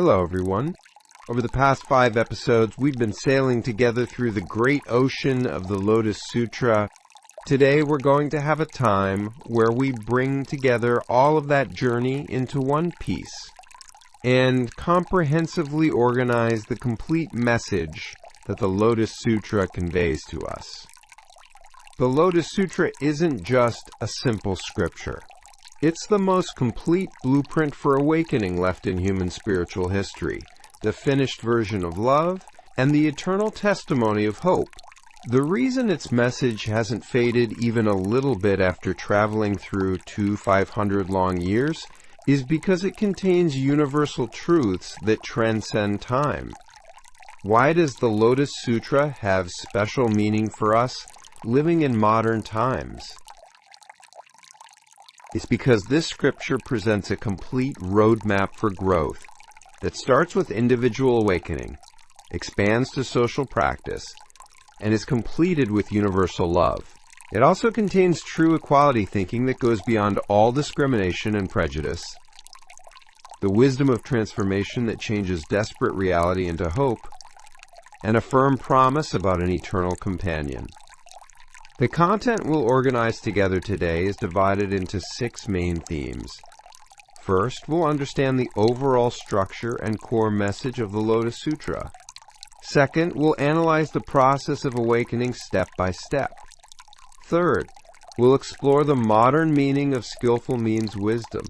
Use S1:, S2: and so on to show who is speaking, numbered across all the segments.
S1: Hello, everyone. Over the past 5 episodes, we've been sailing together through the great ocean of the Lotus Sutra. Today, we're going to have a time where we bring together all of that journey into one piece and comprehensively organize the complete message that the Lotus Sutra conveys to us. The Lotus Sutra isn't just a simple scripture. It's the most complete blueprint for awakening left in human spiritual history, the finished version of love, and the eternal testimony of hope. The reason its message hasn't faded even a little bit after traveling through 500-long years is because it contains universal truths that transcend time. Why does the Lotus Sutra have special meaning for us living in modern times? It's because this scripture presents a complete roadmap for growth that starts with individual awakening, expands to social practice, and is completed with universal love. It also contains true equality thinking that goes beyond all discrimination and prejudice, the wisdom of transformation that changes desperate reality into hope, and a firm promise about an eternal companion. The content we'll organize together today is divided into 6 main themes. First, we'll understand the overall structure and core message of the Lotus Sutra. Second, we'll analyze the process of awakening step by step. Third, we'll explore the modern meaning of skillful means wisdom.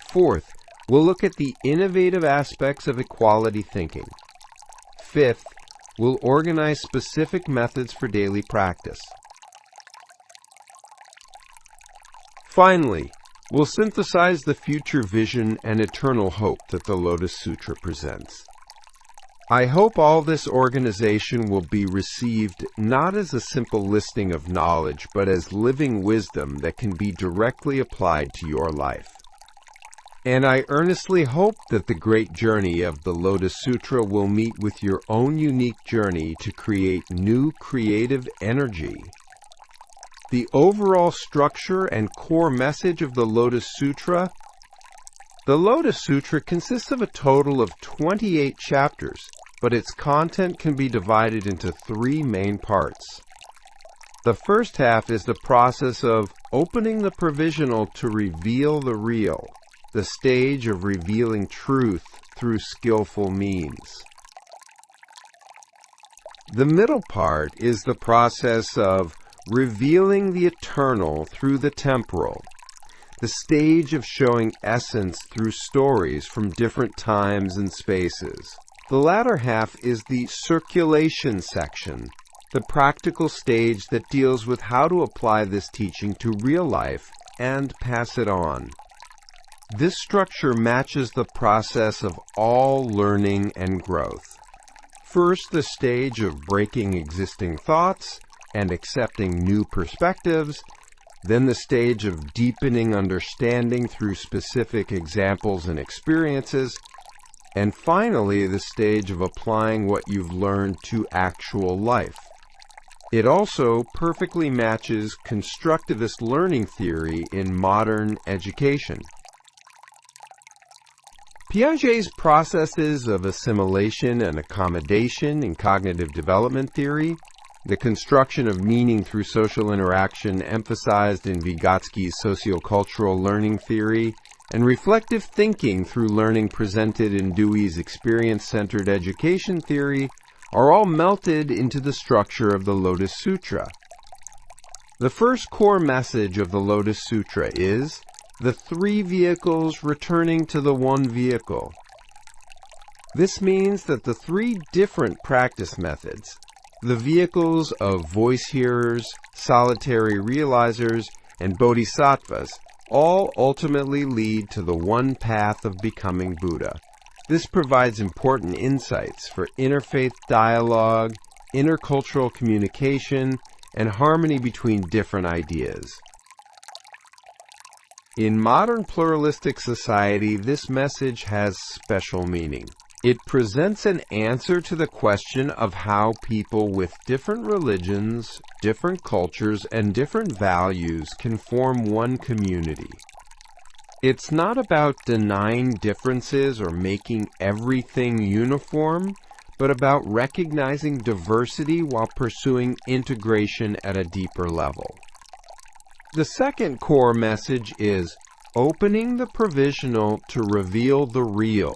S1: Fourth, we'll look at the innovative aspects of equality thinking. Fifth, we'll organize specific methods for daily practice. Finally, we'll synthesize the future vision and eternal hope that the Lotus Sutra presents. I hope all this organization will be received not as a simple listing of knowledge, but as living wisdom that can be directly applied to your life. And I earnestly hope that the great journey of the Lotus Sutra will meet with your own unique journey to create new creative energy. The overall structure and core message of the Lotus Sutra. The Lotus Sutra consists of a total of 28 chapters, but its content can be divided into 3 main parts. The first half is the process of opening the provisional to reveal the real, the stage of revealing truth through skillful means. The middle part is the process of revealing the eternal through the temporal, the stage of showing essence through stories from different times and spaces. The latter half is the circulation section, the practical stage that deals with how to apply this teaching to real life and pass it on. This structure matches the process of all learning and growth. First, the stage of breaking existing thoughts and accepting new perspectives, then the stage of deepening understanding through specific examples and experiences, and finally the stage of applying what you've learned to actual life. It also perfectly matches constructivist learning theory in modern education. Piaget's processes of assimilation and accommodation in cognitive development theory, the construction of meaning through social interaction emphasized in Vygotsky's sociocultural learning theory, and reflective thinking through learning presented in Dewey's experience-centered education theory are all melted into the structure of the Lotus Sutra. The first core message of the Lotus Sutra is the 3 vehicles returning to the one vehicle. This means that the 3 different practice methods, the vehicles of voice hearers, solitary realizers, and bodhisattvas, all ultimately lead to the one path of becoming Buddha. This provides important insights for interfaith dialogue, intercultural communication, and harmony between different ideas. In modern pluralistic society, this message has special meaning. It presents an answer to the question of how people with different religions, different cultures, and different values can form one community. It's not about denying differences or making everything uniform, but about recognizing diversity while pursuing integration at a deeper level. The second core message is opening the provisional to reveal the real.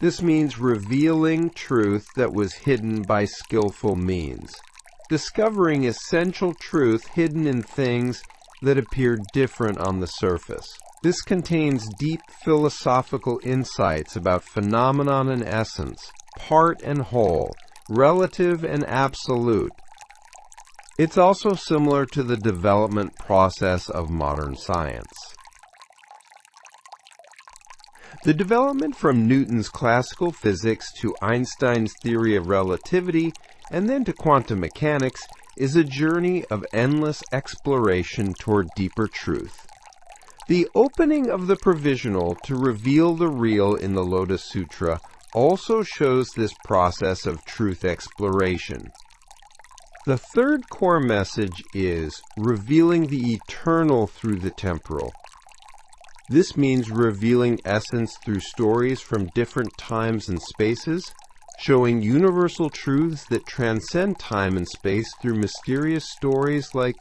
S1: This means revealing truth that was hidden by skillful means, discovering essential truth hidden in things that appear different on the surface. This contains deep philosophical insights about phenomenon and essence, part and whole, relative and absolute. It's also similar to the development process of modern science. The development from Newton's classical physics to Einstein's theory of relativity and then to quantum mechanics is a journey of endless exploration toward deeper truth. The opening of the provisional to reveal the real in the Lotus Sutra also shows this process of truth exploration. The third core message is revealing the eternal through the temporal. This means revealing essence through stories from different times and spaces, showing universal truths that transcend time and space through mysterious stories like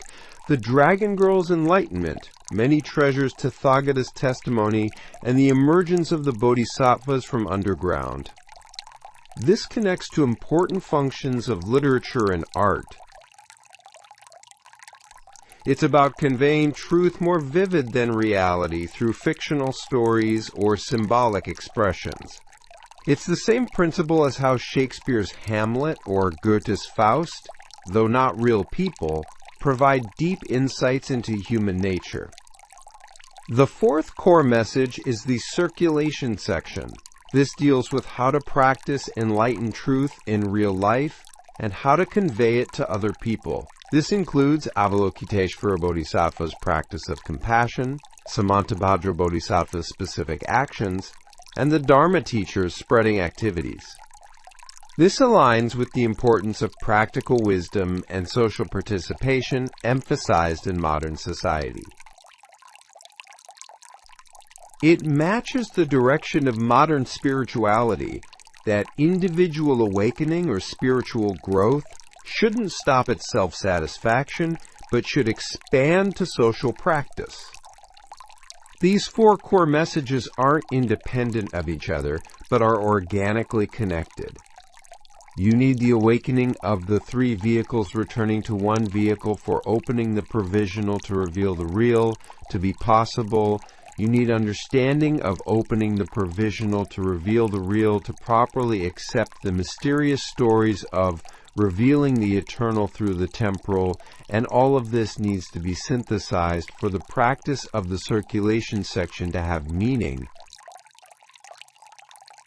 S1: the Dragon Girl's enlightenment, many treasures Tathagata's testimony, and the emergence of the Bodhisattvas from underground. This connects to important functions of literature and art. It's about conveying truth more vivid than reality through fictional stories or symbolic expressions. It's the same principle as how Shakespeare's Hamlet or Goethe's Faust, though not real people, provide deep insights into human nature. The fourth core message is the circulation section. This deals with how to practice enlightened truth in real life and how to convey it to other people. This includes Avalokiteshvara Bodhisattva's practice of compassion, Samantabhadra Bodhisattva's specific actions, and the Dharma teacher's spreading activities. This aligns with the importance of practical wisdom and social participation emphasized in modern society. It matches the direction of modern spirituality that individual awakening or spiritual growth shouldn't stop at self-satisfaction, but should expand to social practice. These four core messages aren't independent of each other, but are organically connected. You need the awakening of the three vehicles returning to one vehicle for opening the provisional to reveal the real to be possible. You need understanding of opening the provisional to reveal the real to properly accept the mysterious stories of revealing the eternal through the temporal, and all of this needs to be synthesized for the practice of the circulation section to have meaning.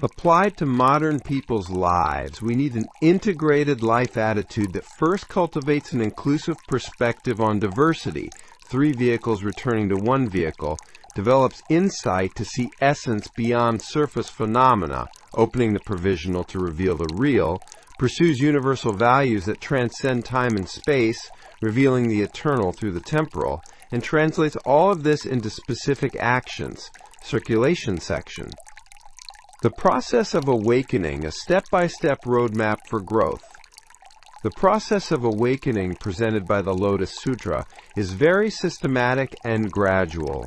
S1: Applied to modern people's lives, we need an integrated life attitude that first cultivates an inclusive perspective on diversity, three vehicles returning to one vehicle, develops insight to see essence beyond surface phenomena, opening the provisional to reveal the real, pursues universal values that transcend time and space, revealing the eternal through the temporal, and translates all of this into specific actions, circulation section. The process of awakening, a step-by-step roadmap for growth. The process of awakening presented by the Lotus Sutra is very systematic and gradual.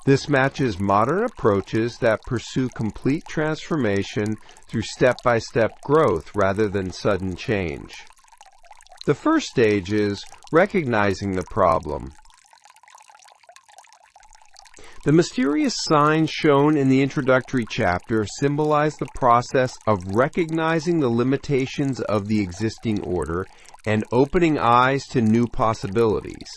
S1: This matches modern approaches that pursue complete transformation through step-by-step growth rather than sudden change. The first stage is recognizing the problem. The mysterious signs shown in the introductory chapter symbolize the process of recognizing the limitations of the existing order and opening eyes to new possibilities.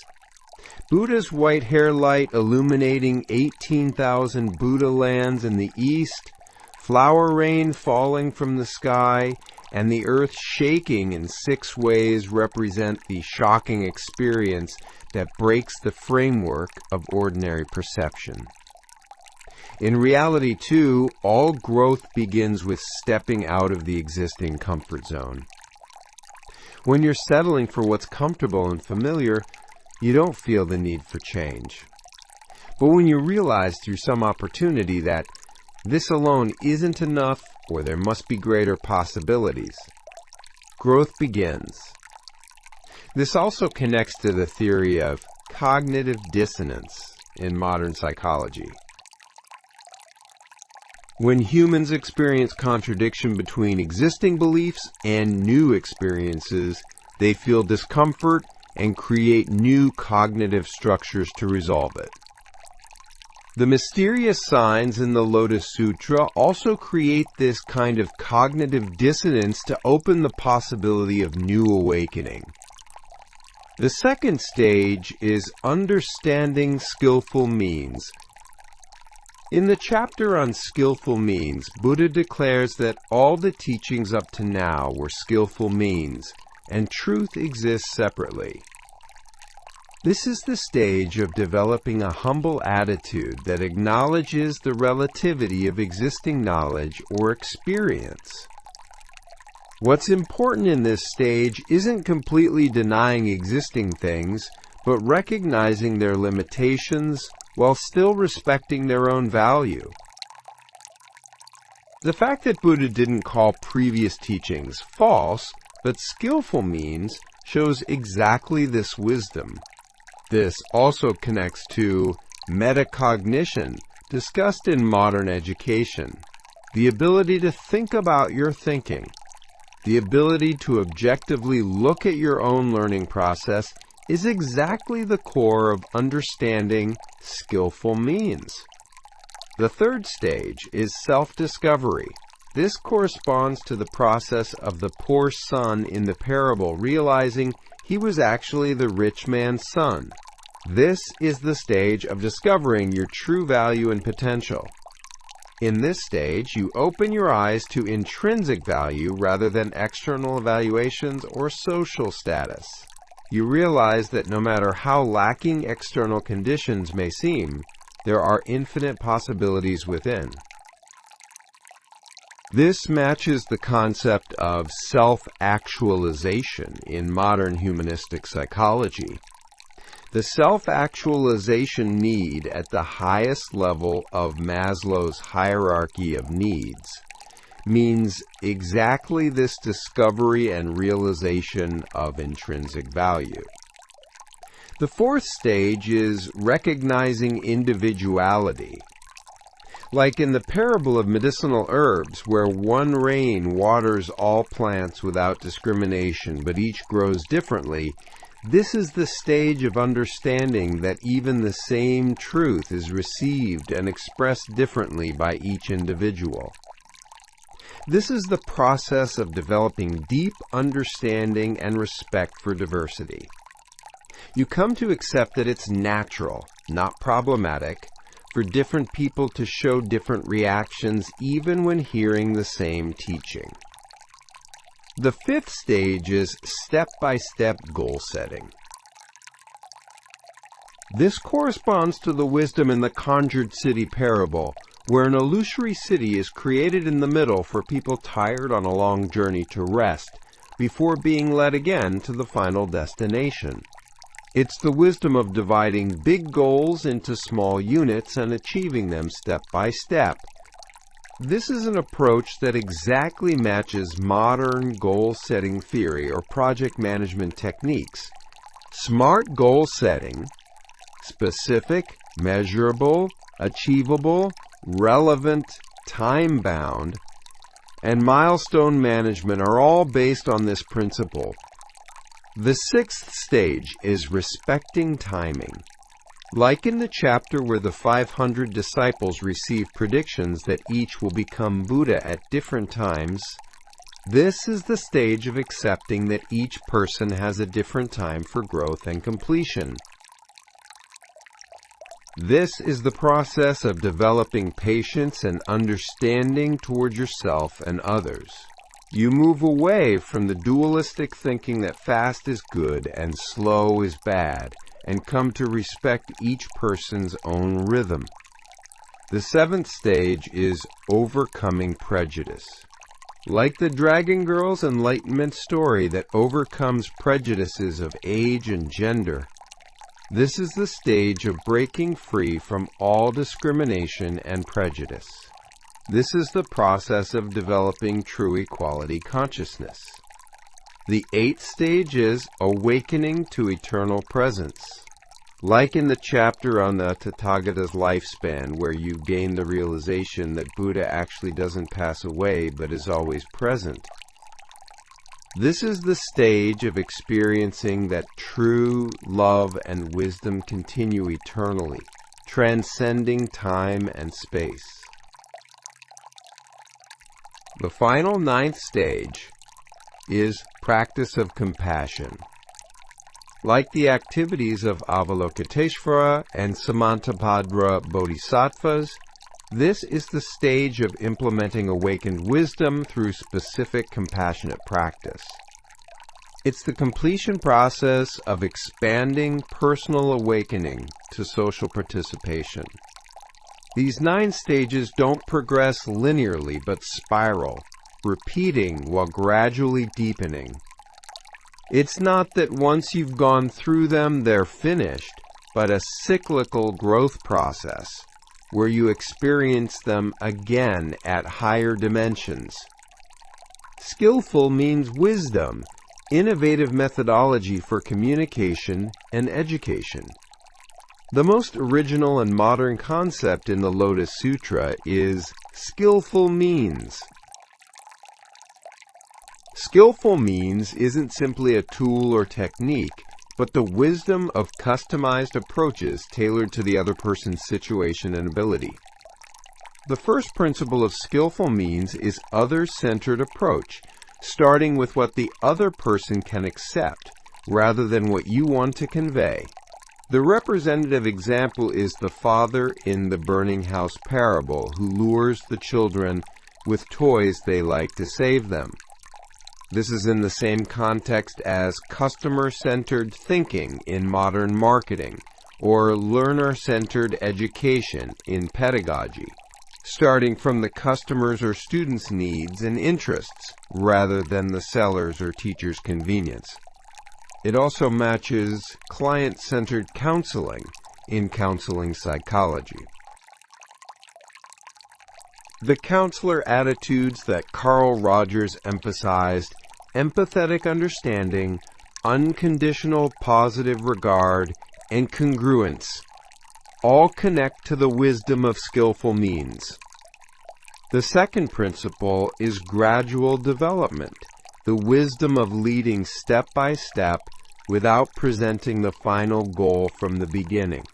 S1: Buddha's white hair light illuminating 18,000 Buddha lands in the east, flower rain falling from the sky, and the earth shaking in 6 ways represent the shocking experience that breaks the framework of ordinary perception. In reality, too, all growth begins with stepping out of the existing comfort zone. When you're settling for what's comfortable and familiar, you don't feel the need for change. But when you realize through some opportunity that this alone isn't enough, or there must be greater possibilities, growth begins. This also connects to the theory of cognitive dissonance in modern psychology. When humans experience contradiction between existing beliefs and new experiences, they feel discomfort and create new cognitive structures to resolve it. The mysterious signs in the Lotus Sutra also create this kind of cognitive dissonance to open the possibility of new awakening. The second stage is understanding skillful means. In the chapter on skillful means, Buddha declares that all the teachings up to now were skillful means, and truth exists separately. This is the stage of developing a humble attitude that acknowledges the relativity of existing knowledge or experience. What's important in this stage isn't completely denying existing things, but recognizing their limitations while still respecting their own value. The fact that Buddha didn't call previous teachings false, but skillful means, shows exactly this wisdom. This also connects to metacognition, discussed in modern education. The ability to think about your thinking. The ability to objectively look at your own learning process is exactly the core of understanding skillful means. The third stage is self-discovery. This corresponds to the process of the poor son in the parable realizing he was actually the rich man's son. This is the stage of discovering your true value and potential. In this stage, you open your eyes to intrinsic value rather than external evaluations or social status. You realize that no matter how lacking external conditions may seem, there are infinite possibilities within. This matches the concept of self-actualization in modern humanistic psychology. The self-actualization need at the highest level of Maslow's hierarchy of needs means exactly this discovery and realization of intrinsic value. The fourth stage is recognizing individuality. Like in the parable of medicinal herbs, where one rain waters all plants without discrimination, but each grows differently, this is the stage of understanding that even the same truth is received and expressed differently by each individual. This is the process of developing deep understanding and respect for diversity. You come to accept that it's natural, not problematic, for different people to show different reactions even when hearing the same teaching. The fifth stage is step-by-step goal setting. This corresponds to the wisdom in the conjured city parable, where an illusory city is created in the middle for people tired on a long journey to rest, before being led again to the final destination. It's the wisdom of dividing big goals into small units and achieving them step by step. This is an approach that exactly matches modern goal-setting theory or project management techniques. Smart goal setting, specific, measurable, achievable, relevant, time-bound, and milestone management are all based on this principle. The sixth stage is respecting timing. Like in the chapter where the 500 disciples receive predictions that each will become Buddha at different times, this is the stage of accepting that each person has a different time for growth and completion. This is the process of developing patience and understanding toward yourself and others. You move away from the dualistic thinking that fast is good and slow is bad, and come to respect each person's own rhythm. The seventh stage is overcoming prejudice. Like the Dragon Girl's enlightenment story that overcomes prejudices of age and gender, This is the stage of breaking free from all discrimination and prejudice. This is the process of developing true equality consciousness. The 8th stage is awakening to eternal presence. Like in the chapter on the Tathagata's lifespan, where you gain the realization that Buddha actually doesn't pass away but is always present. This is the stage of experiencing that true love and wisdom continue eternally, transcending time and space. The final 9th stage is practice of compassion. Like the activities of Avalokiteshvara and Samantabhadra bodhisattvas, this is the stage of implementing awakened wisdom through specific compassionate practice. It's the completion process of expanding personal awakening to social participation. These 9 stages don't progress linearly but spiral, repeating while gradually deepening. It's not that once you've gone through them, they're finished, but a cyclical growth process where you experience them again at higher dimensions. Skillful means wisdom, innovative methodology for communication and education. The most original and modern concept in the Lotus Sutra is skillful means. Skillful means isn't simply a tool or technique, but the wisdom of customized approaches tailored to the other person's situation and ability. The first principle of skillful means is other-centered approach, starting with what the other person can accept, rather than what you want to convey. The representative example is the father in the burning house parable who lures the children with toys they like to save them. This is in the same context as customer-centered thinking in modern marketing, or learner-centered education in pedagogy, starting from the customer's or student's needs and interests, rather than the seller's or teacher's convenience. It also matches client-centered counseling in counseling psychology. The counselor attitudes that Carl Rogers emphasized, empathetic understanding, unconditional positive regard, and congruence, all connect to the wisdom of skillful means. The second principle is gradual development, the wisdom of leading step by step without presenting the final goal from the beginning.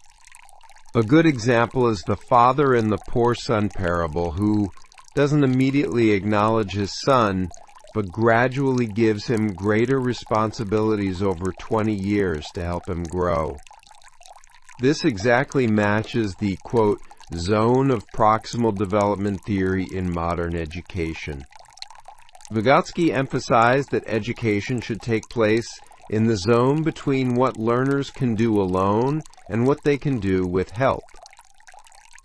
S1: A good example is the father in the poor son parable who doesn't immediately acknowledge his son, but gradually gives him greater responsibilities over 20 years to help him grow. This exactly matches the, quote, zone of proximal development theory in modern education. Vygotsky emphasized that education should take place in the zone between what learners can do alone and what they can do with help.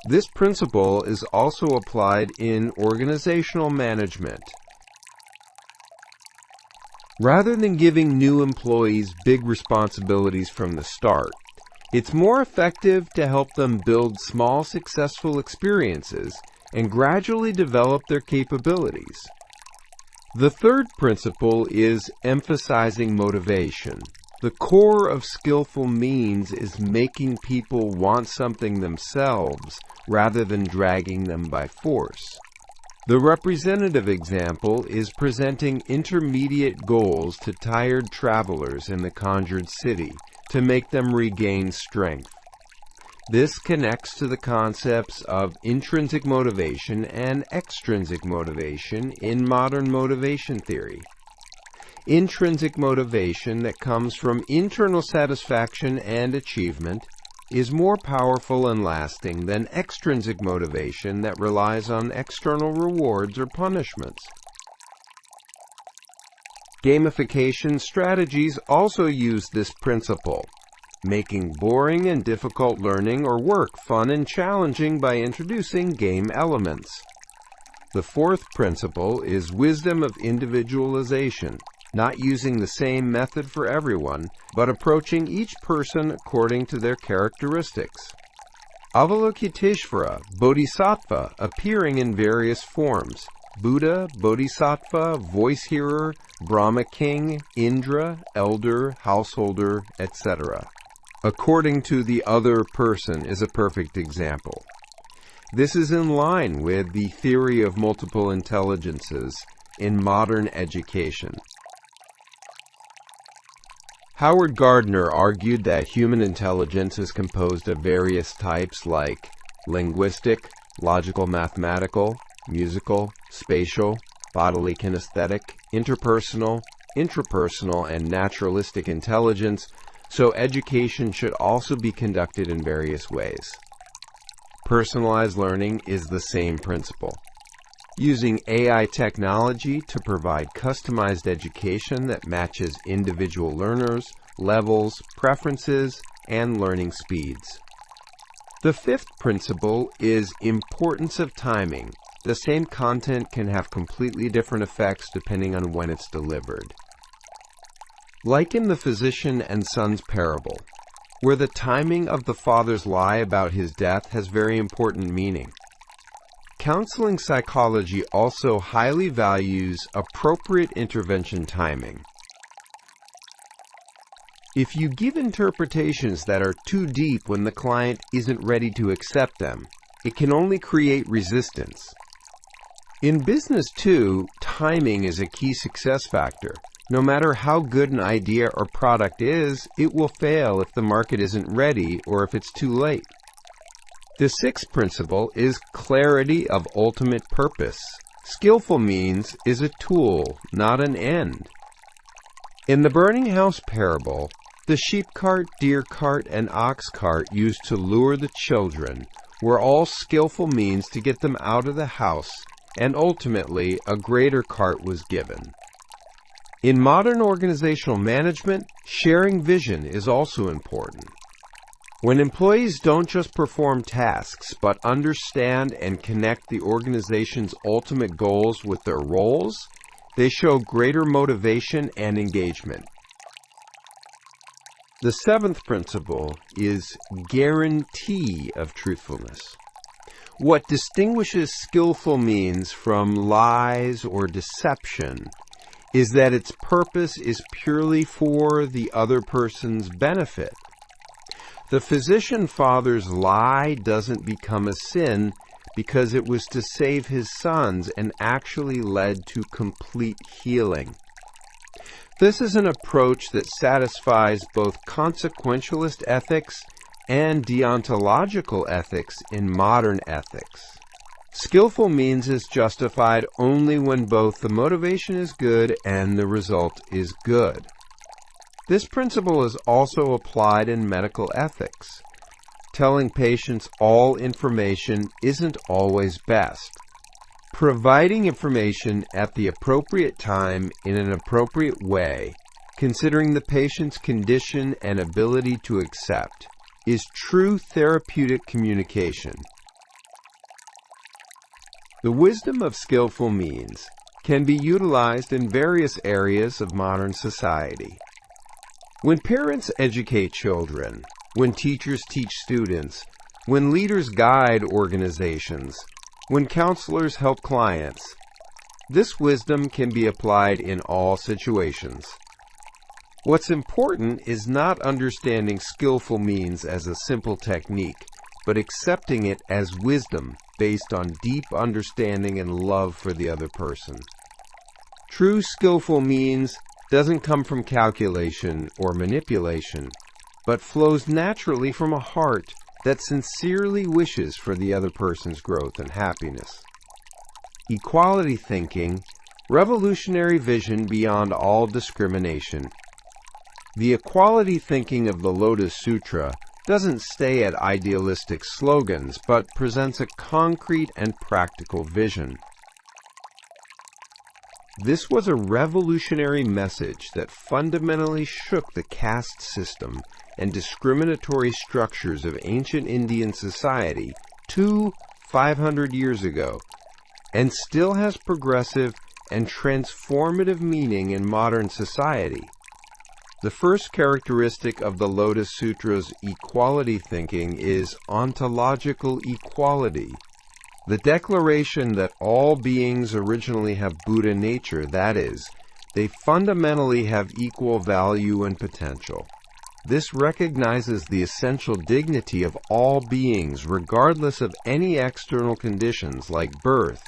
S1: This principle is also applied in organizational management. Rather than giving new employees big responsibilities from the start, it's more effective to help them build small successful experiences and gradually develop their capabilities. The third principle is emphasizing motivation. The core of skillful means is making people want something themselves rather than dragging them by force. The representative example is presenting intermediate goals to tired travelers in the conjured city to make them regain strength. This connects to the concepts of intrinsic motivation and extrinsic motivation in modern motivation theory. Intrinsic motivation that comes from internal satisfaction and achievement is more powerful and lasting than extrinsic motivation that relies on external rewards or punishments. Gamification strategies also use this principle, making boring and difficult learning or work fun and challenging by introducing game elements. The fourth principle is wisdom of individualization. not using the same method for everyone, but approaching each person according to their characteristics. Avalokiteshvara, Bodhisattva, appearing in various forms: Buddha, Bodhisattva, voice hearer, Brahma king, Indra, elder, householder, etc. According to the other person is a perfect example. This is in line with the theory of multiple intelligences in modern education. Howard Gardner argued that human intelligence is composed of various types like linguistic, logical mathematical, musical, spatial, bodily kinesthetic, interpersonal, intrapersonal, and naturalistic intelligence, so education should also be conducted in various ways. Personalized learning is the same principle. Using AI technology to provide customized education that matches individual learners, levels, preferences, and learning speeds. The fifth principle is importance of timing. The same content can have completely different effects depending on when it's delivered. Like in the physician and son's parable, where the timing of the father's lie about his death has very important meaning. Counseling psychology also highly values appropriate intervention timing. If you give interpretations that are too deep when the client isn't ready to accept them, it can only create resistance. In business, too, timing is a key success factor. No matter how good an idea or product is, it will fail if the market isn't ready or if it's too late. The sixth principle is clarity of ultimate purpose. Skillful means is a tool, not an end. In the burning house parable, the sheep cart, deer cart, and ox cart used to lure the children were all skillful means to get them out of the house, and ultimately a greater cart was given. In modern organizational management, sharing vision is also important. When employees don't just perform tasks, but understand and connect the organization's ultimate goals with their roles, they show greater motivation and engagement. The seventh principle is guarantee of truthfulness. What distinguishes skillful means from lies or deception is that its purpose is purely for the other person's benefit. The physician father's lie doesn't become a sin because it was to save his sons and actually led to complete healing. This is an approach that satisfies both consequentialist ethics and deontological ethics in modern ethics. Skillful means is justified only when both the motivation is good and the result is good. This principle is also applied in medical ethics. Telling patients all information isn't always best. Providing information at the appropriate time in an appropriate way, considering the patient's condition and ability to accept, is true therapeutic communication. The wisdom of skillful means can be utilized in various areas of modern society. When parents educate children, when teachers teach students, when leaders guide organizations, when counselors help clients, this wisdom can be applied in all situations. What's important is not understanding skillful means as a simple technique, but accepting it as wisdom based on deep understanding and love for the other person. True skillful means doesn't come from calculation or manipulation, but flows naturally from a heart that sincerely wishes for the other person's growth and happiness. Equality thinking, revolutionary vision beyond all discrimination. The equality thinking of the Lotus Sutra doesn't stay at idealistic slogans, but presents a concrete and practical vision. This was a revolutionary message that fundamentally shook the caste system and discriminatory structures of ancient Indian society 500 years ago, and still has progressive and transformative meaning in modern society. The first characteristic of the Lotus Sutra's equality thinking is ontological equality. The declaration that all beings originally have Buddha nature, that is, they fundamentally have equal value and potential. This recognizes the essential dignity of all beings regardless of any external conditions like birth,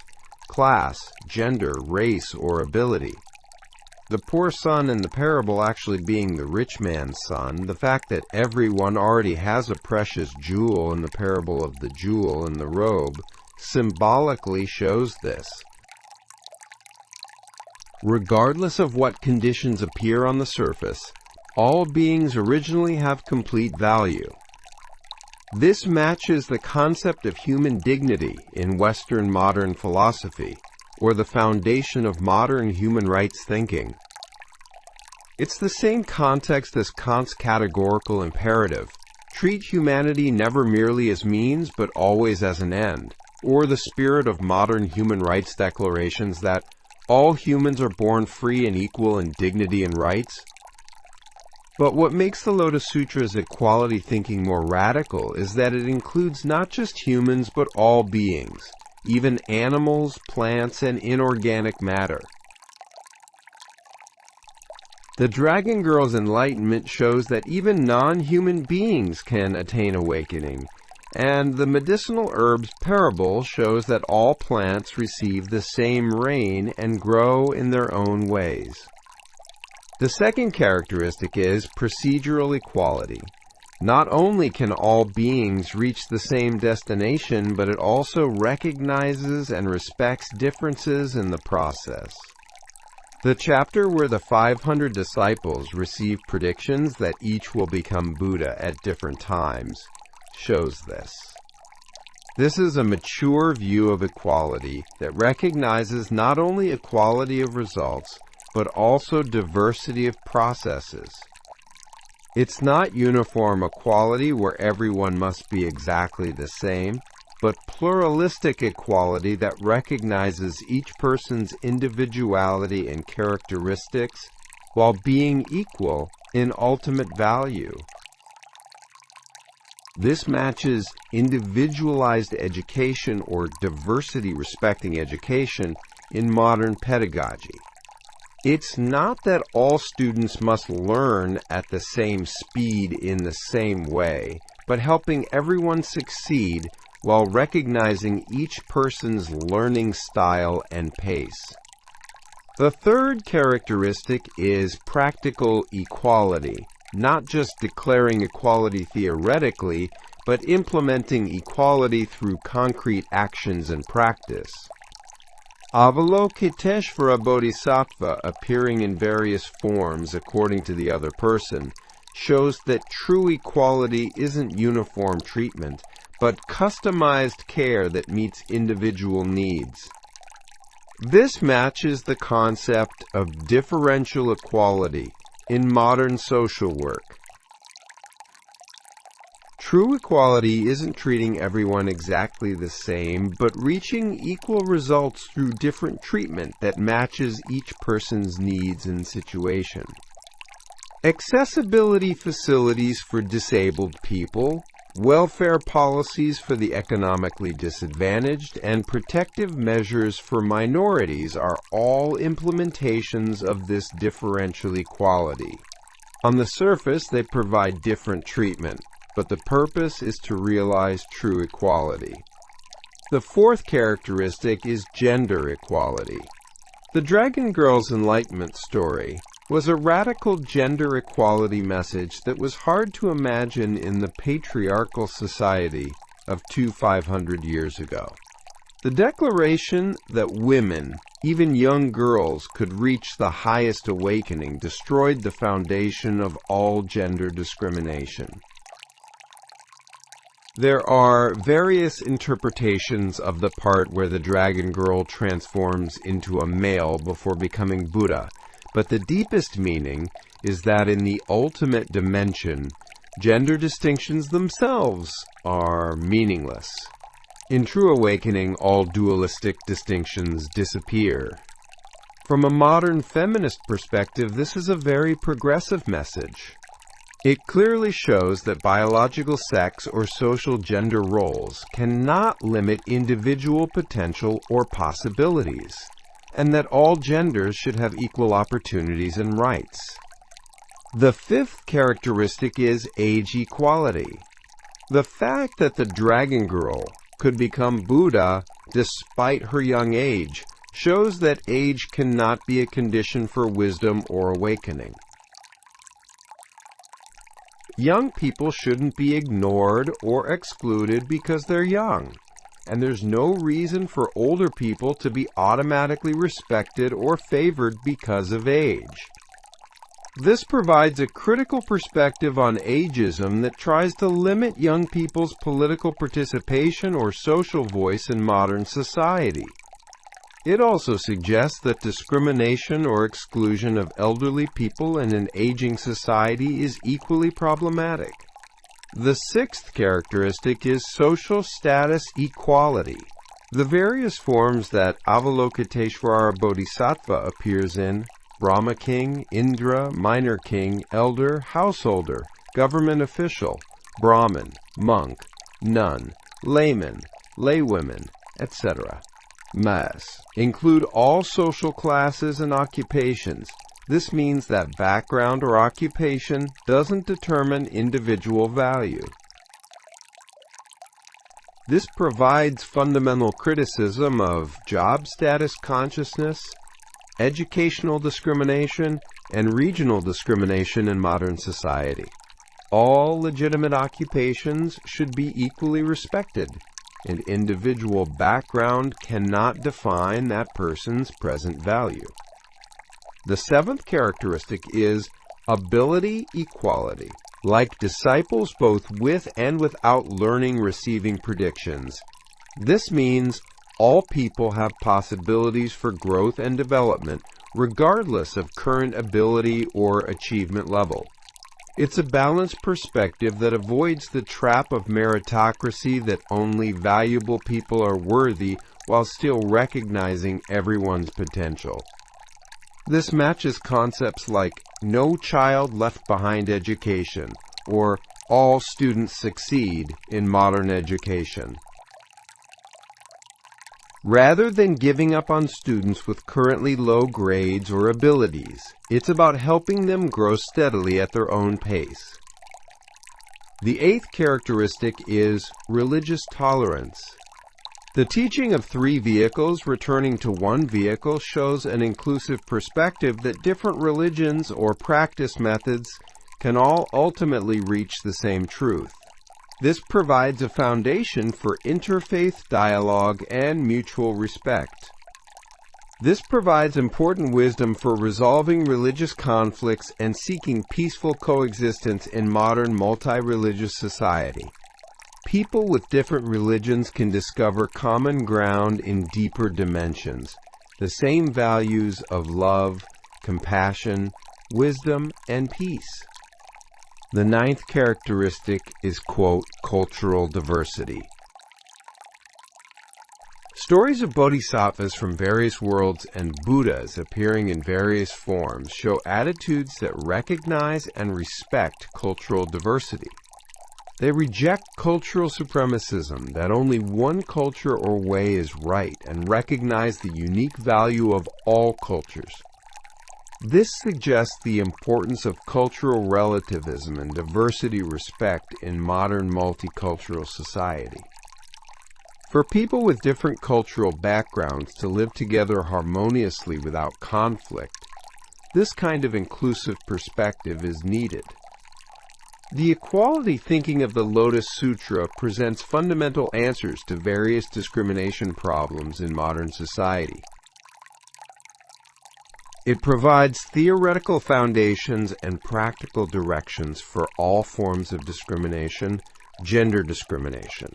S1: class, gender, race, or ability. The poor son in the parable actually being the rich man's son, the fact that everyone already has a precious jewel in the parable of the jewel in the robe, symbolically shows this. Regardless of what conditions appear on the surface, all beings originally have complete value. This matches the concept of human dignity in Western modern philosophy, or the foundation of modern human rights thinking. It's the same context as Kant's categorical imperative, treat humanity never merely as means but always as an end, or the spirit of modern human rights declarations that all humans are born free and equal in dignity and rights. But what makes the Lotus Sutra's equality thinking more radical is that it includes not just humans but all beings, even animals, plants, and inorganic matter. The Dragon Girl's enlightenment shows that even non-human beings can attain awakening, and the medicinal herbs parable shows that all plants receive the same rain and grow in their own ways. The second characteristic is procedural equality. Not only can all beings reach the same destination, but it also recognizes and respects differences in the process. The chapter where the 500 disciples receive predictions that each will become Buddha at different times shows this. This is a mature view of equality that recognizes not only equality of results, but also diversity of processes. It's not uniform equality where everyone must be exactly the same, but pluralistic equality that recognizes each person's individuality and characteristics while being equal in ultimate value. This matches individualized education or diversity-respecting education in modern pedagogy. It's not that all students must learn at the same speed in the same way, but helping everyone succeed while recognizing each person's learning style and pace. The third characteristic is practical equality, not just declaring equality theoretically, but implementing equality through concrete actions and practice. Avalokiteshvara Bodhisattva, appearing in various forms according to the other person, shows that true equality isn't uniform treatment, but customized care that meets individual needs. This matches the concept of differential equality in modern social work. True equality isn't treating everyone exactly the same, but reaching equal results through different treatment that matches each person's needs and situation. Accessibility facilities for disabled people, welfare policies for the economically disadvantaged, and protective measures for minorities are all implementations of this differential equality. On the surface, they provide different treatment, but the purpose is to realize true equality. The fourth characteristic is gender equality. The Dragon Girl's enlightenment story was a radical gender equality message that was hard to imagine in the patriarchal society of 500 years ago. The declaration that women, even young girls, could reach the highest awakening destroyed the foundation of all gender discrimination. There are various interpretations of the part where the Dragon Girl transforms into a male before becoming Buddha, but the deepest meaning is that in the ultimate dimension, gender distinctions themselves are meaningless. In true awakening, all dualistic distinctions disappear. From a modern feminist perspective, this is a very progressive message. It clearly shows that biological sex or social gender roles cannot limit individual potential or possibilities, and that all genders should have equal opportunities and rights. The fifth characteristic is age equality. The fact that the dragon girl could become Buddha despite her young age shows that age cannot be a condition for wisdom or awakening. Young people shouldn't be ignored or excluded because they're young, and there's no reason for older people to be automatically respected or favored because of age. This provides a critical perspective on ageism that tries to limit young people's political participation or social voice in modern society. It also suggests that discrimination or exclusion of elderly people in an aging society is equally problematic. The sixth characteristic is social status equality. The various forms that Avalokiteshvara Bodhisattva appears in, Brahma king, Indra, minor king, elder, householder, government official, Brahmin, monk, nun, layman, laywomen, etc. Mass include all social classes and occupations. This means that background or occupation doesn't determine individual value. This provides fundamental criticism of job status consciousness, educational discrimination, and regional discrimination in modern society. All legitimate occupations should be equally respected, and individual background cannot define that person's present value. The seventh characteristic is ability equality. Like disciples both with and without learning receiving predictions, this means all people have possibilities for growth and development regardless of current ability or achievement level. It's a balanced perspective that avoids the trap of meritocracy that only valuable people are worthy while still recognizing everyone's potential. This matches concepts like no child left behind education or all students succeed in modern education. Rather than giving up on students with currently low grades or abilities, it's about helping them grow steadily at their own pace. The eighth characteristic is religious tolerance. The teaching of three vehicles returning to one vehicle shows an inclusive perspective that different religions or practice methods can all ultimately reach the same truth. This provides a foundation for interfaith dialogue and mutual respect. This provides important wisdom for resolving religious conflicts and seeking peaceful coexistence in modern multi-religious society. People with different religions can discover common ground in deeper dimensions, the same values of love, compassion, wisdom, and peace. The ninth characteristic is, quote, cultural diversity. Stories of bodhisattvas from various worlds and Buddhas appearing in various forms show attitudes that recognize and respect cultural diversity. They reject cultural supremacism, that only one culture or way is right, and recognize the unique value of all cultures. This suggests the importance of cultural relativism and diversity respect in modern multicultural society. For people with different cultural backgrounds to live together harmoniously without conflict, this kind of inclusive perspective is needed. The equality thinking of the Lotus Sutra presents fundamental answers to various discrimination problems in modern society. It provides theoretical foundations and practical directions for all forms of discrimination, gender discrimination,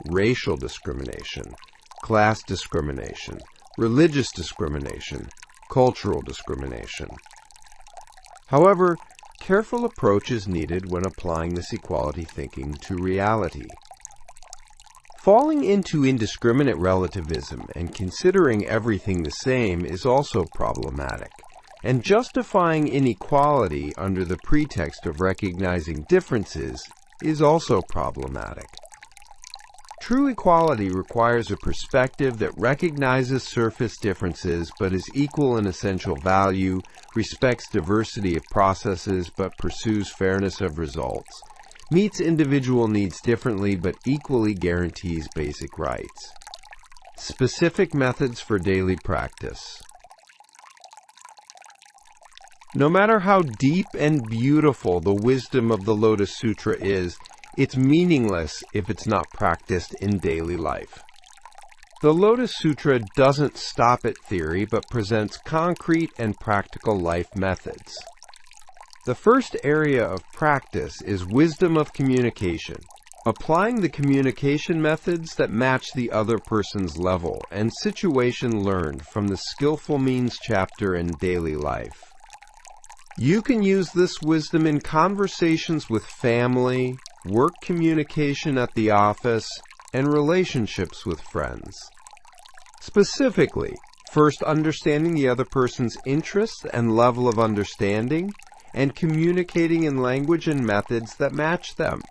S1: racial discrimination, class discrimination, religious discrimination, cultural discrimination. However, careful approach is needed when applying this equality thinking to reality. Falling into indiscriminate relativism and considering everything the same is also problematic, and justifying inequality under the pretext of recognizing differences is also problematic. True equality requires a perspective that recognizes surface differences but is equal in essential value, respects diversity of processes but pursues fairness of results, meets individual needs differently but equally guarantees basic rights. Specific methods for daily practice. No matter how deep and beautiful the wisdom of the Lotus Sutra is, it's meaningless if it's not practiced in daily life. The Lotus Sutra doesn't stop at theory, but presents concrete and practical life methods. The first area of practice is wisdom of communication, applying the communication methods that match the other person's level and situation learned from the Skillful Means chapter in daily life. You can use this wisdom in conversations with family, work communication at the office, and relationships with friends. Specifically, first understanding the other person's interests and level of understanding, and communicating in language and methods that match them.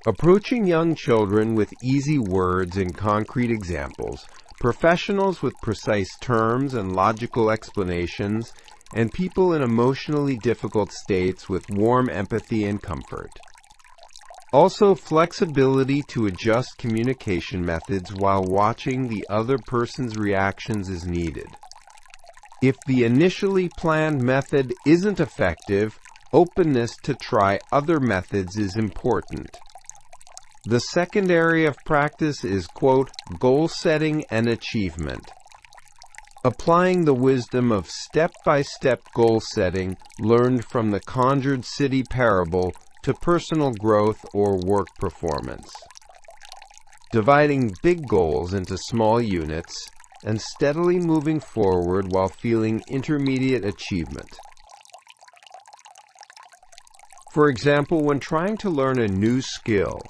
S1: Approaching young children with easy words and concrete examples, professionals with precise terms and logical explanations, and people in emotionally difficult states with warm empathy and comfort. Also, flexibility to adjust communication methods while watching the other person's reactions is needed. If the initially planned method isn't effective, openness to try other methods is important. The second area of practice is, quote, goal setting and achievement. Applying the wisdom of step-by-step goal setting learned from the conjured city parable to personal growth or work performance. Dividing big goals into small units and steadily moving forward while feeling intermediate achievement. For example, when trying to learn a new skill,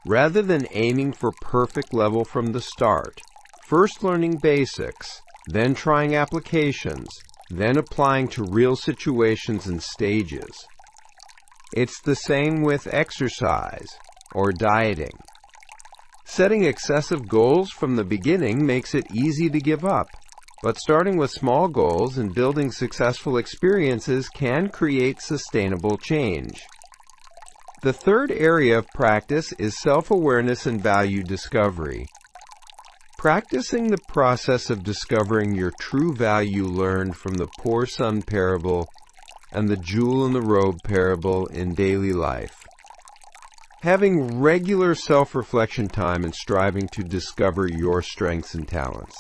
S1: rather than aiming for perfect level from the start, first learning basics, then trying applications, then applying to real situations and stages. It's the same with exercise or dieting. Setting excessive goals from the beginning makes it easy to give up, but starting with small goals and building successful experiences can create sustainable change. The third area of practice is self-awareness and value discovery. Practicing the process of discovering your true value learned from the poor son parable and the jewel in the robe parable in daily life. Having regular self-reflection time and striving to discover your strengths and talents,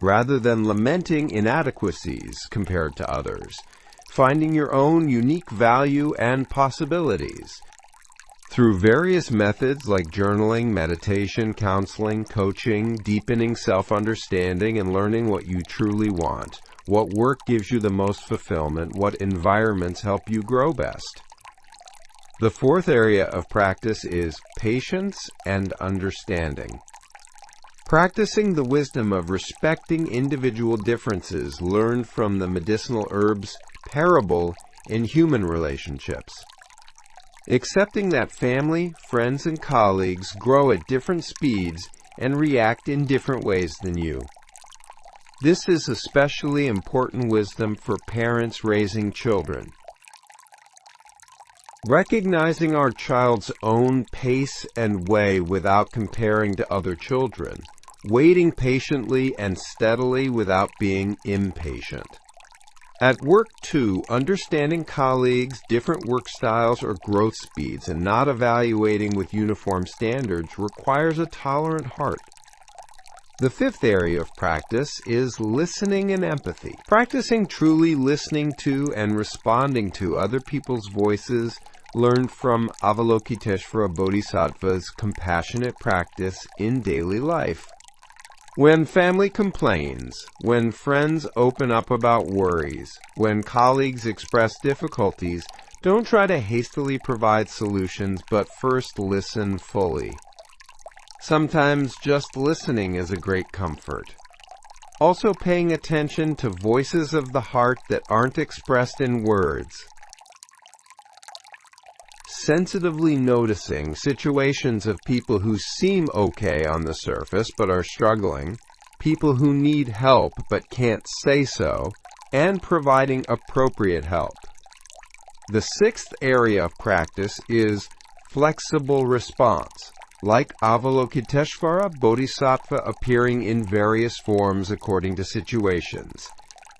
S1: rather than lamenting inadequacies compared to others, finding your own unique value and possibilities. Through various methods like journaling, meditation, counseling, coaching, deepening self-understanding, and learning what you truly want, what work gives you the most fulfillment, what environments help you grow best. The fourth area of practice is patience and understanding. Practicing the wisdom of respecting individual differences learned from the medicinal herbs parable in human relationships. Accepting that family, friends, and colleagues grow at different speeds and react in different ways than you. This is especially important wisdom for parents raising children. Recognizing our child's own pace and way without comparing to other children. Waiting patiently and steadily without being impatient. At work, too, understanding colleagues, different work styles, or growth speeds, and not evaluating with uniform standards requires a tolerant heart. The fifth area of practice is listening and empathy. Practicing truly listening to and responding to other people's voices learned from Avalokiteshvara Bodhisattva's compassionate practice in daily life. When family complains, when friends open up about worries, when colleagues express difficulties, don't try to hastily provide solutions, but first listen fully. Sometimes just listening is a great comfort. Also paying attention to voices of the heart that aren't expressed in words. Sensitively noticing situations of people who seem okay on the surface but are struggling, people who need help but can't say so, and providing appropriate help. The sixth area of practice is flexible response, like Avalokiteshvara Bodhisattva appearing in various forms according to situations,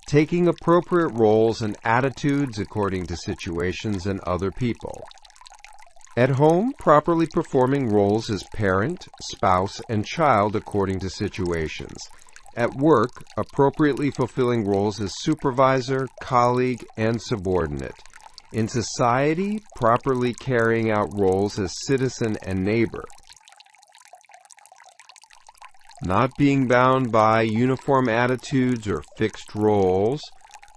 S1: taking appropriate roles and attitudes according to situations and other people. At home, properly performing roles as parent, spouse, and child according to situations. At work, appropriately fulfilling roles as supervisor, colleague, and subordinate. In society, properly carrying out roles as citizen and neighbor. Not being bound by uniform attitudes or fixed roles,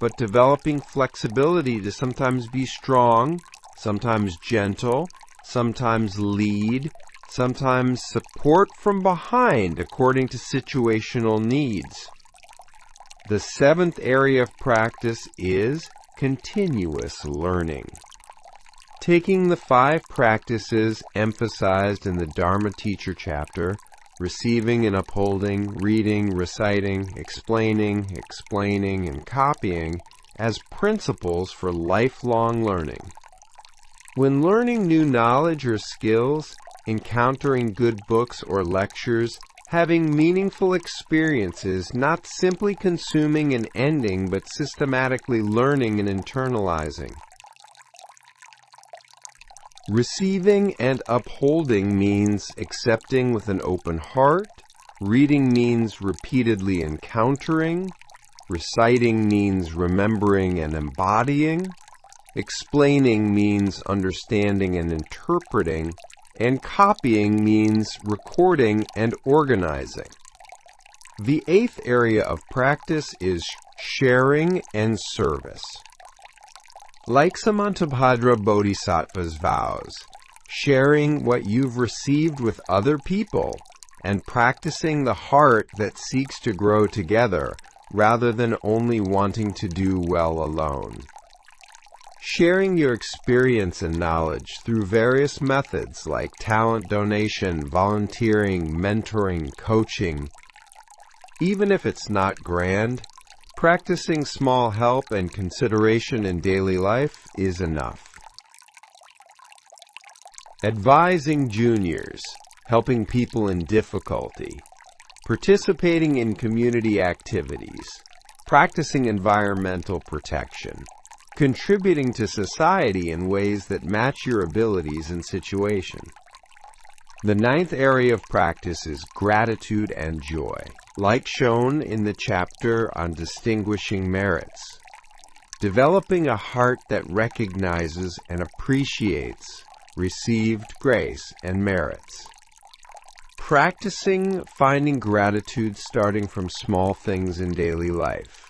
S1: but developing flexibility to sometimes be strong, sometimes gentle, sometimes lead, sometimes support from behind according to situational needs. The seventh area of practice is continuous learning. Taking the 5 practices emphasized in the Dharma Teacher chapter, receiving and upholding, reading, reciting, explaining, and copying, as principles for lifelong learning. When learning new knowledge or skills, encountering good books or lectures, having meaningful experiences, not simply consuming and ending, but systematically learning and internalizing. Receiving and upholding means accepting with an open heart. Reading means repeatedly encountering. Reciting means remembering and embodying. Explaining means understanding and interpreting, and copying means recording and organizing. The 8th area of practice is sharing and service. Like Samantabhadra Bodhisattva's vows, sharing what you've received with other people and practicing the heart that seeks to grow together rather than only wanting to do well alone. Sharing your experience and knowledge through various methods like talent donation, volunteering, mentoring, coaching. Even if it's not grand, practicing small help and consideration in daily life is enough. Advising juniors, helping people in difficulty, participating in community activities, practicing environmental protection, contributing to society in ways that match your abilities and situation. The 9th area of practice is gratitude and joy, like shown in the chapter on distinguishing merits. Developing a heart that recognizes and appreciates received grace and merits. Practicing finding gratitude starting from small things in daily life.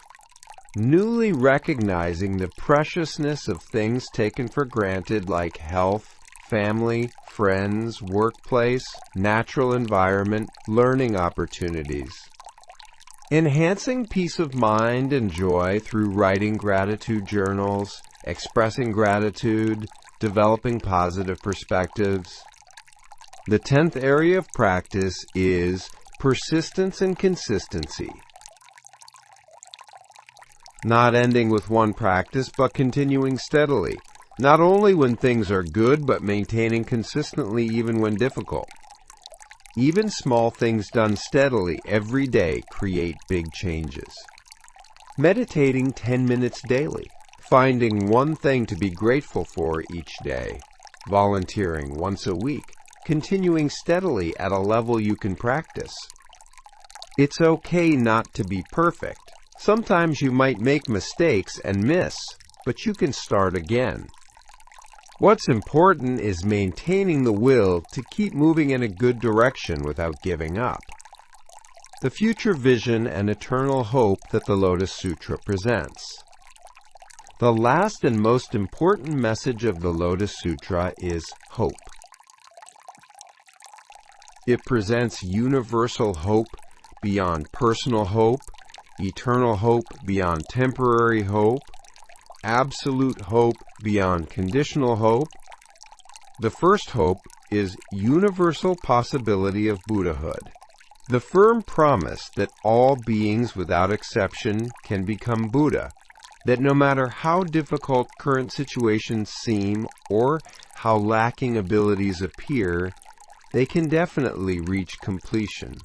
S1: Newly recognizing the preciousness of things taken for granted like health, family, friends, workplace, natural environment, learning opportunities. Enhancing peace of mind and joy through writing gratitude journals, expressing gratitude, developing positive perspectives. The 10th area of practice is persistence and consistency. Not ending with one practice, but continuing steadily, not only when things are good, but maintaining consistently even when difficult. Even small things done steadily every day create big changes. Meditating 10 minutes daily, finding one thing to be grateful for each day, volunteering once a week, continuing steadily at a level you can practice. It's okay not to be perfect. Sometimes you might make mistakes and miss, but you can start again. What's important is maintaining the will to keep moving in a good direction without giving up. the future vision and eternal hope that the Lotus Sutra presents. The last and most important message of the Lotus Sutra is hope. It presents universal hope beyond personal hope, eternal hope beyond temporary hope, absolute hope beyond conditional hope. The first hope is universal possibility of Buddhahood. The firm promise that all beings without exception can become Buddha, that no matter how difficult current situations seem or how lacking abilities appear, they can definitely reach completion.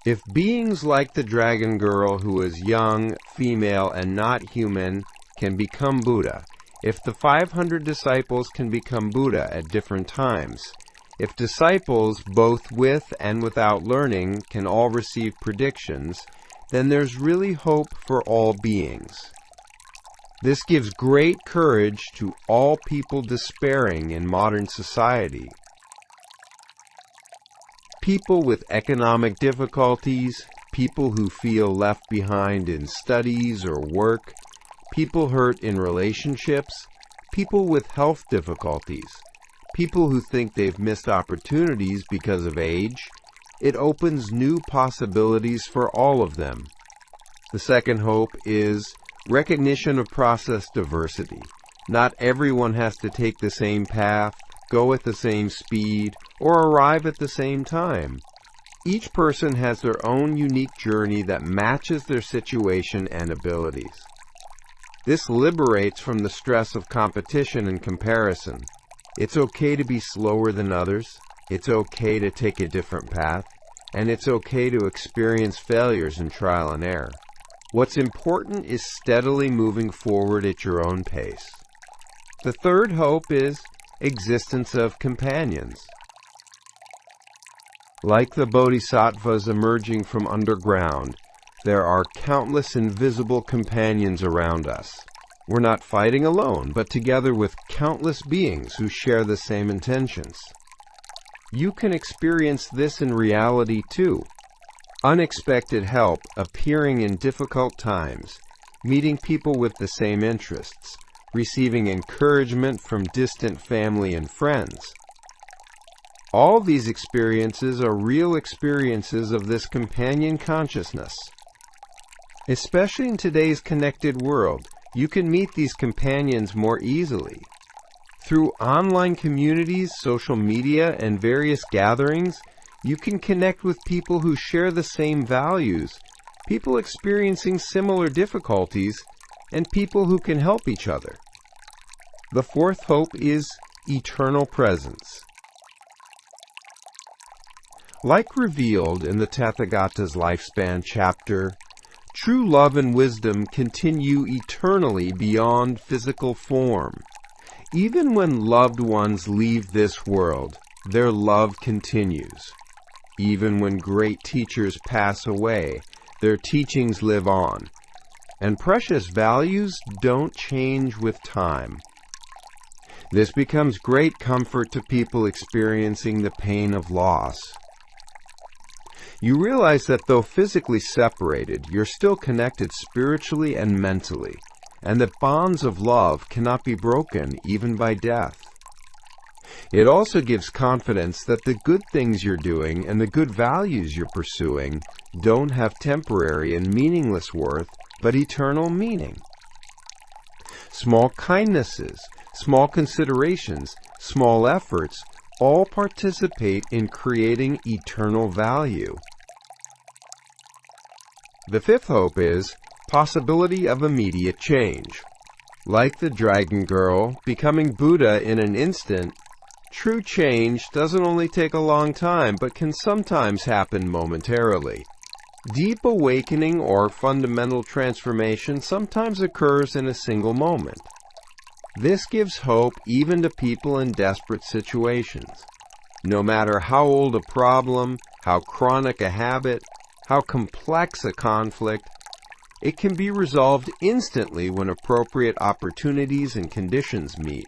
S1: If beings like the dragon girl who is young, female, and not human can become Buddha, if the 500 disciples can become Buddha at different times, if disciples both with and without learning can all receive predictions, then there's really hope for all beings. This gives great courage to all people despairing in modern society. People with economic difficulties, people who feel left behind in studies or work, people hurt in relationships, people with health difficulties, people who think they've missed opportunities because of age. It opens new possibilities for all of them. The second hope is recognition of process diversity. Not everyone has to take the same path, go at the same speed, or arrive at the same time. Each person has their own unique journey that matches their situation and abilities. This liberates from the stress of competition and comparison. It's okay to be slower than others, it's okay to take a different path, and it's okay to experience failures and trial and error. What's important is steadily moving forward at your own pace. The third hope is existence of companions. Like the bodhisattvas emerging from underground, there are countless invisible companions around us. We're not fighting alone, but together with countless beings who share the same intentions. You can experience this in reality too. Unexpected help appearing in difficult times, meeting people with the same interests, receiving encouragement from distant family and friends. All these experiences are real experiences of this companion consciousness. Especially in today's connected world, you can meet these companions more easily. Through online communities, social media, and various gatherings, you can connect with people who share the same values, people experiencing similar difficulties, and people who can help each other. The fourth hope is eternal presence. Like revealed in the Tathagata's lifespan chapter, true love and wisdom continue eternally beyond physical form. Even when loved ones leave this world, their love continues. Even when great teachers pass away, their teachings live on. And precious values don't change with time. This becomes great comfort to people experiencing the pain of loss. You realize that though physically separated, you're still connected spiritually and mentally, and that bonds of love cannot be broken even by death. It also gives confidence that the good things you're doing and the good values you're pursuing don't have temporary and meaningless worth, but eternal meaning. Small kindnesses, small considerations, small efforts all participate in creating eternal value. The fifth hope is possibility of immediate change. Like the dragon girl, becoming Buddha in an instant, true change doesn't only take a long time, but can sometimes happen momentarily. Deep awakening or fundamental transformation sometimes occurs in a single moment. This gives hope even to people in desperate situations. No matter how old a problem, how chronic a habit, how complex a conflict, it can be resolved instantly when appropriate opportunities and conditions meet.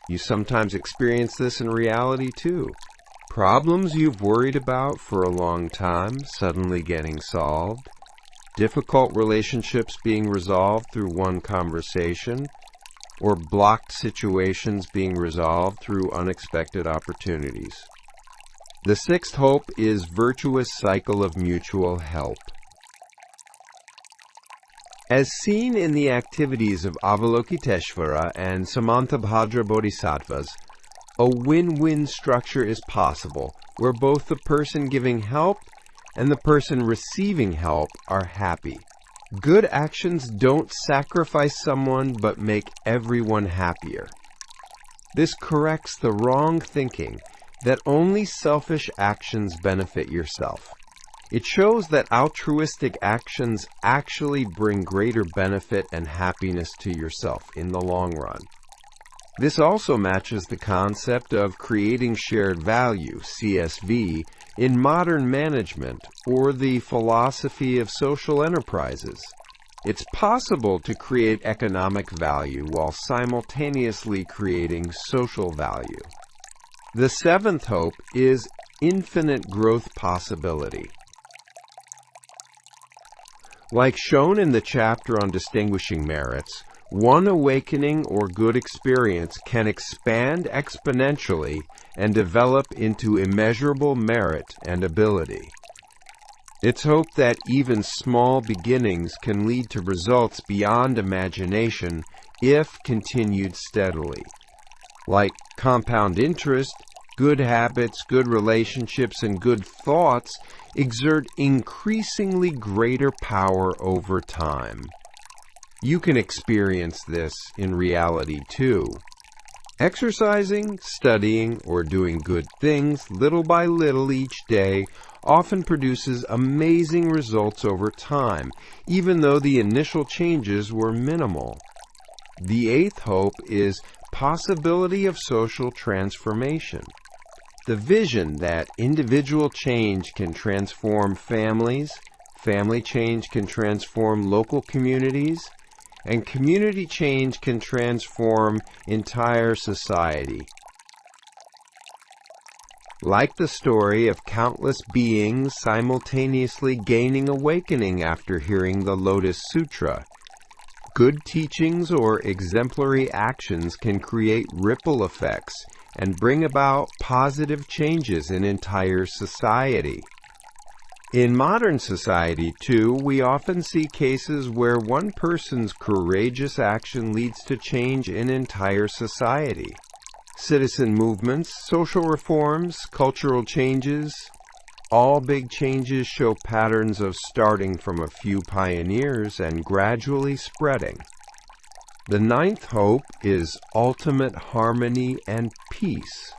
S1: You sometimes experience this in reality too. Problems you've worried about for a long time suddenly getting solved, difficult relationships being resolved through one conversation, or blocked situations being resolved through unexpected opportunities. The sixth hope is virtuous cycle of mutual help. As seen in the activities of Avalokiteshvara and Samantabhadra Bodhisattvas, a win-win structure is possible where both the person giving help and the person receiving help are happy. Good actions don't sacrifice someone but make everyone happier. This corrects the wrong thinking that only selfish actions benefit yourself. It shows that altruistic actions actually bring greater benefit and happiness to yourself in the long run. This also matches the concept of creating shared value, CSV, in modern management or the philosophy of social enterprises. It's possible to create economic value while simultaneously creating social value. The seventh hope is infinite growth possibility. Like shown in the chapter on distinguishing merits, one awakening or good experience can expand exponentially and develop into immeasurable merit and ability. It's hoped that even small beginnings can lead to results beyond imagination if continued steadily. Like compound interest, good habits, good relationships, and good thoughts exert increasingly greater power over time. You can experience this in reality too. Exercising, studying, or doing good things little by little each day often produces amazing results over time, even though the initial changes were minimal. The eighth hope is possibility of social transformation. The vision that individual change can transform families, family change can transform local communities, and community change can transform entire society. Like the story of countless beings simultaneously gaining awakening after hearing the Lotus Sutra, good teachings or exemplary actions can create ripple effects and bring about positive changes in entire society. In modern society, too, we often see cases where one person's courageous action leads to change in entire society. Citizen movements, social reforms, cultural changes, all big changes show patterns of starting from a few pioneers and gradually spreading. The ninth hope is ultimate harmony and peace.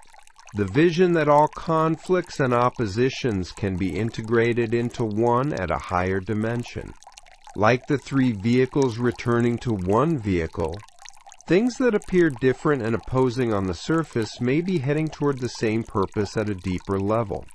S1: The vision that all conflicts and oppositions can be integrated into one at a higher dimension. Like the three vehicles returning to one vehicle, things that appear different and opposing on the surface may be heading toward the same purpose at a deeper level.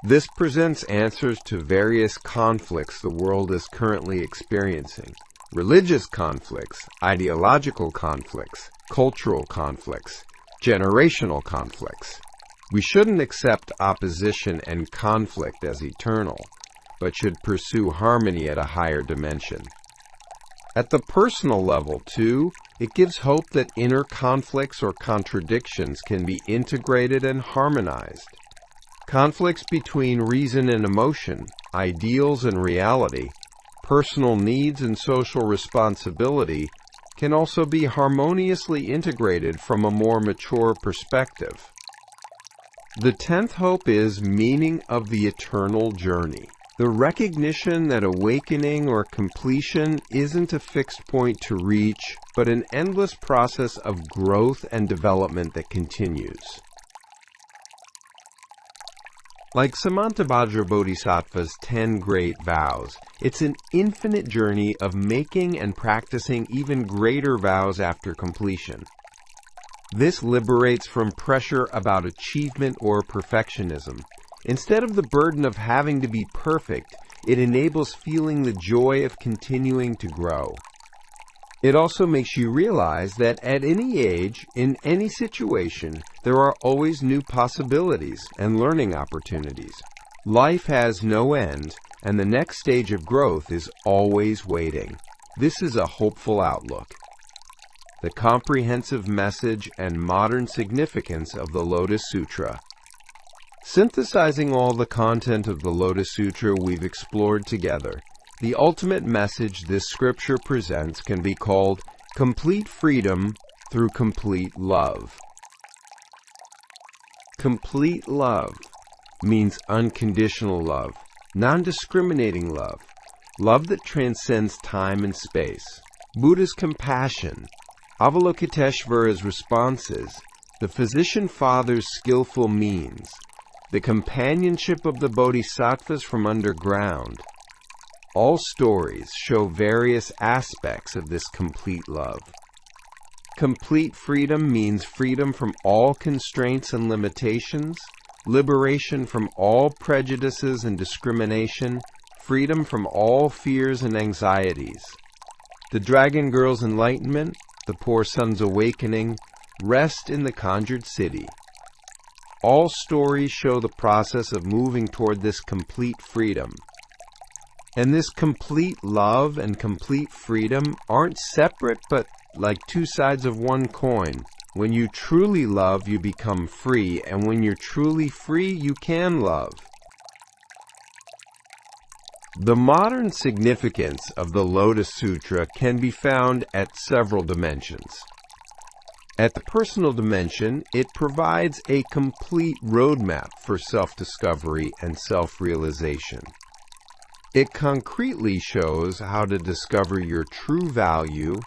S1: This presents answers to various conflicts the world is currently experiencing. Religious conflicts, ideological conflicts, cultural conflicts, generational conflicts. We shouldn't accept opposition and conflict as eternal, but should pursue harmony at a higher dimension. At the personal level, too, it gives hope that inner conflicts or contradictions can be integrated and harmonized. Conflicts between reason and emotion, ideals and reality, personal needs and social responsibility can also be harmoniously integrated from a more mature perspective. The 10th hope is meaning of the eternal journey. The recognition that awakening or completion isn't a fixed point to reach, but an endless process of growth and development that continues. Like Samantabhadra Bodhisattva's 10 great vows, it's an infinite journey of making and practicing even greater vows after completion. This liberates from pressure about achievement or perfectionism. Instead of the burden of having to be perfect, it enables feeling the joy of continuing to grow. It also makes you realize that at any age, in any situation, there are always new possibilities and learning opportunities. Life has no end, and the next stage of growth is always waiting. This is a hopeful outlook. The comprehensive message and modern significance of the Lotus Sutra. Synthesizing all the content of the Lotus Sutra we've explored together, the ultimate message this scripture presents can be called complete freedom through complete love. Complete love means unconditional love, non-discriminating love, love that transcends time and space. Buddha's compassion, Avalokiteshvara's responses, the physician father's skillful means, the companionship of the bodhisattvas from underground. All stories show various aspects of this complete love. Complete freedom means freedom from all constraints and limitations, liberation from all prejudices and discrimination, freedom from all fears and anxieties. The Dragon Girl's enlightenment, the poor son's awakening, rest in the conjured city. All stories show the process of moving toward this complete freedom. And this complete love and complete freedom aren't separate but like two sides of one coin. When you truly love, you become free, and when you're truly free, you can love. The modern significance of the Lotus Sutra can be found at several dimensions. At the personal dimension, it provides a complete roadmap for self-discovery and self-realization. It concretely shows how to discover your true value,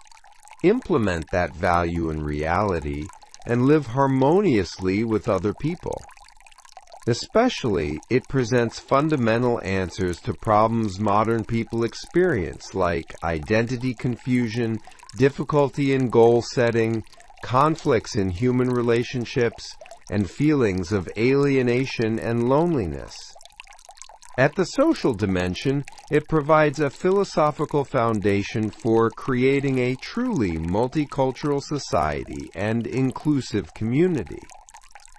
S1: implement that value in reality, and live harmoniously with other people. Especially, it presents fundamental answers to problems modern people experience, like identity confusion, difficulty in goal setting, conflicts in human relationships, and feelings of alienation and loneliness. At the social dimension, it provides a philosophical foundation for creating a truly multicultural society and inclusive community.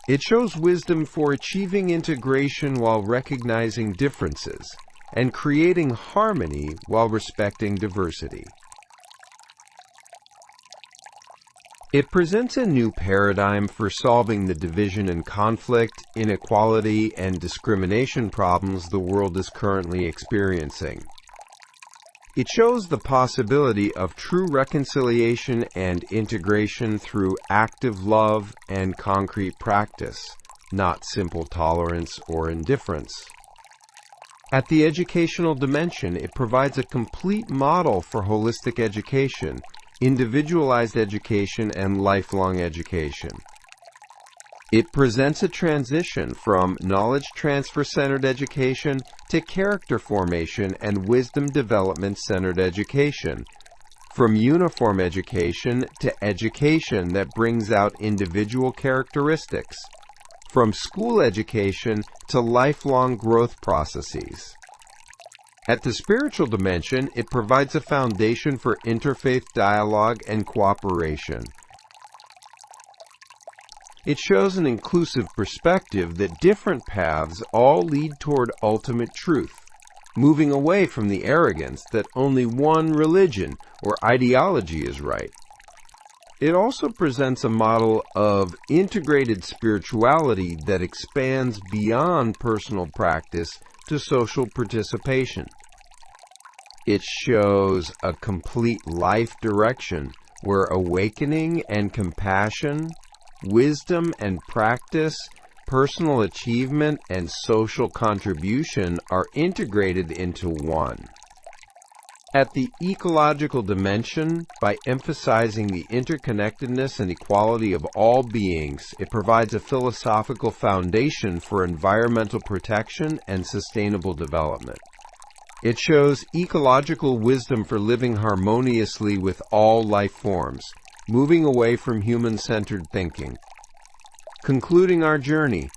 S1: It shows wisdom for achieving integration while recognizing differences, and creating harmony while respecting diversity. It presents a new paradigm for solving the division and conflict, inequality, and discrimination problems the world is currently experiencing. It shows the possibility of true reconciliation and integration through active love and concrete practice, not simple tolerance or indifference. At the educational dimension, it provides a complete model for holistic education, individualized education, and lifelong education. It presents a transition from knowledge transfer-centered education to character formation and wisdom development-centered education, from uniform education to education that brings out individual characteristics, from school education to lifelong growth processes. At the spiritual dimension, it provides a foundation for interfaith dialogue and cooperation. It shows an inclusive perspective that different paths all lead toward ultimate truth, moving away from the arrogance that only one religion or ideology is right. It also presents a model of integrated spirituality that expands beyond personal practice to social participation. It shows a complete life direction where awakening and compassion, wisdom and practice, personal achievement and social contribution are integrated into one. At the ecological dimension, by emphasizing the interconnectedness and equality of all beings, it provides a philosophical foundation for environmental protection and sustainable development. It shows ecological wisdom for living harmoniously with all life forms, moving away from human-centered thinking. Concluding our journey,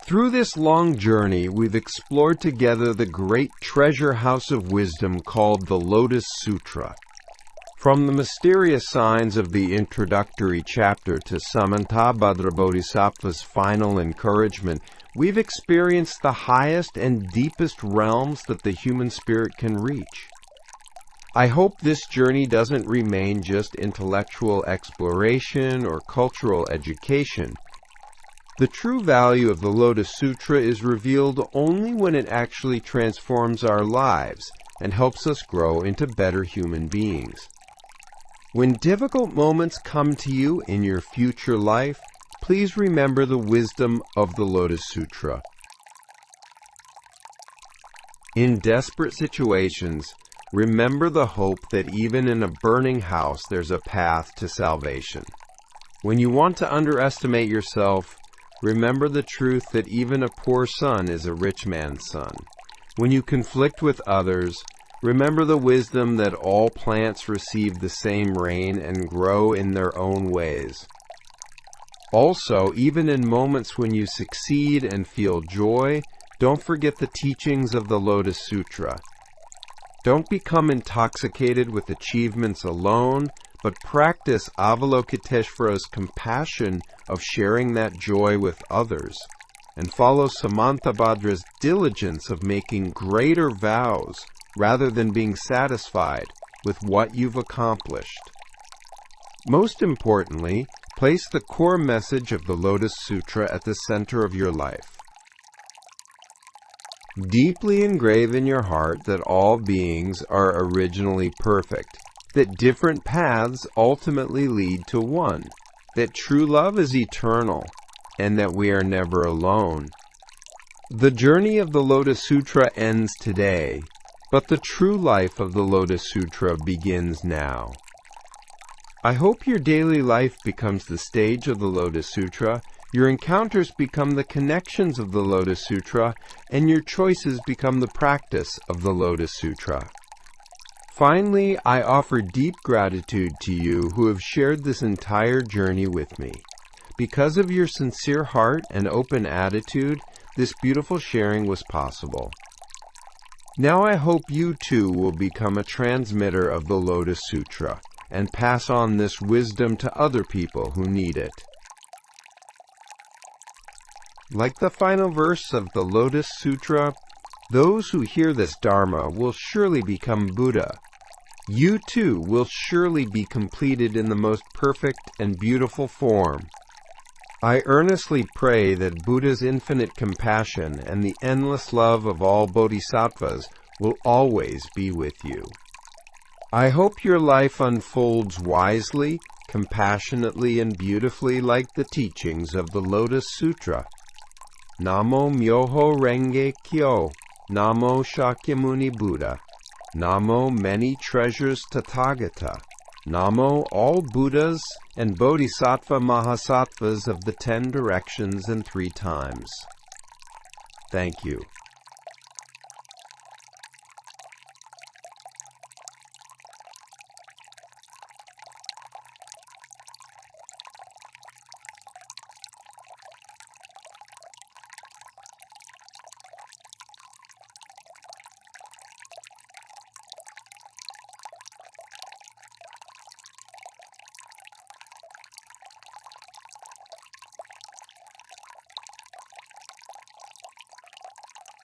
S1: Through this long journey, we've explored together the great treasure house of wisdom called the Lotus Sutra. From the mysterious signs of the introductory chapter to Samantabhadra Bodhisattva's final encouragement, we've experienced the highest and deepest realms that the human spirit can reach. I hope this journey doesn't remain just intellectual exploration or cultural education. The true value of the Lotus Sutra is revealed only when it actually transforms our lives and helps us grow into better human beings. When difficult moments come to you in your future life, please remember the wisdom of the Lotus Sutra. In desperate situations, remember the hope that even in a burning house there's a path to salvation. When you want to underestimate yourself, remember the truth that even a poor son is a rich man's son. When you conflict with others, remember the wisdom that all plants receive the same rain and grow in their own ways. Also, even in moments when you succeed and feel joy, don't forget the teachings of the Lotus Sutra. Don't become intoxicated with achievements alone, but practice Avalokiteshvara's compassion of sharing that joy with others, and follow Samantabhadra's diligence of making greater vows rather than being satisfied with what you've accomplished. Most importantly, place the core message of the Lotus Sutra at the center of your life. Deeply engrave in your heart that all beings are originally perfect, that different paths ultimately lead to one, that true love is eternal, and that we are never alone. The journey of the Lotus Sutra ends today, but the true life of the Lotus Sutra begins now. I hope your daily life becomes the stage of the Lotus Sutra, your encounters become the connections of the Lotus Sutra, and your choices become the practice of the Lotus Sutra. Finally, I offer deep gratitude to you who have shared this entire journey with me. Because of your sincere heart and open attitude, this beautiful sharing was possible. Now I hope you too will become a transmitter of the Lotus Sutra and pass on this wisdom to other people who need it. Like the final verse of the Lotus Sutra, those who hear this Dharma will surely become Buddha. You too will surely be completed in the most perfect and beautiful form. I earnestly pray that Buddha's infinite compassion and the endless love of all bodhisattvas will always be with you. I hope your life unfolds wisely, compassionately, and beautifully like the teachings of the Lotus Sutra. Namo Myoho Renge Kyo. Namo Shakyamuni Buddha. Namo Many Treasures Tathagata. Namo all Buddhas and Bodhisattva Mahasattvas of the 10 directions and 3 times. Thank you.